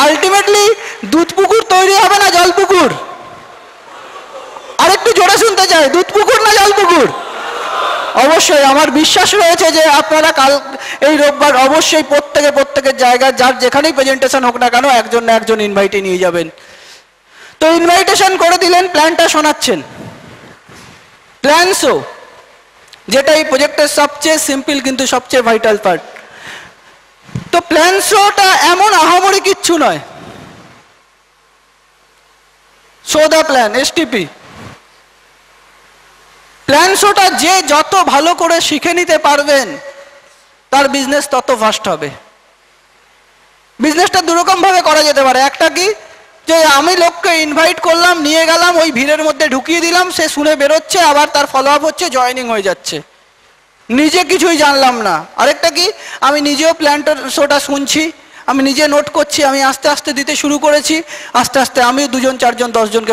Ultimately দুধ পুকুর তৈরি হবে না জল পুকুর? আরেকটু জোরে শুনতে চাই, দুধ পুকুর না জল পুকুর? অবশ্যই আমার বিশ্বাস রয়েছে যে আপনারা কাল এই রোববার অবশ্যই প্রত্যেকের জায়গায় যার যেখানেই প্রেজেন্টেশন হোক না কেন একজন না একজন ইনভাইটে নিয়ে যাবেন। তো ইনভাইটেশন করে দিলেন, প্ল্যানটা শোনাচ্ছেন। প্ল্যান শো, যেটা এই প্রজেক্টের সবচেয়ে সিম্পল কিন্তু সবচেয়ে ভাইটাল পার্ট। তো প্ল্যান শোটা এমন আহামরি কিচ্ছু নয়। Show the plan, STP. Plan শোটা যে যত ভালো করে শিখে নিতে পারবেন তার বিজনেস তত ফাস্ট হবে। বিজনেসটা দুরকম ভাবে করা যেতে পারে। একটা কি, যে আমি লোককে ইনভাইট করলাম, নিয়ে গেলাম, ওই ভিড়ের মধ্যে ঢুকিয়ে দিলাম, সে শুনে বেরোচ্ছে, আবার তার ফলো আপ হচ্ছে, জয়েনিং হয়ে যাচ্ছে, নিজে কিছুই জানলাম না। আরেকটা কি, আমি নিজেও প্ল্যানটা শোটা শুনছি, আমি নিজে নোট করছি, আমি আস্তে আস্তে দিতে শুরু করেছি, আস্তে আস্তে আমিও 2 জন 4 জন 10 জনকে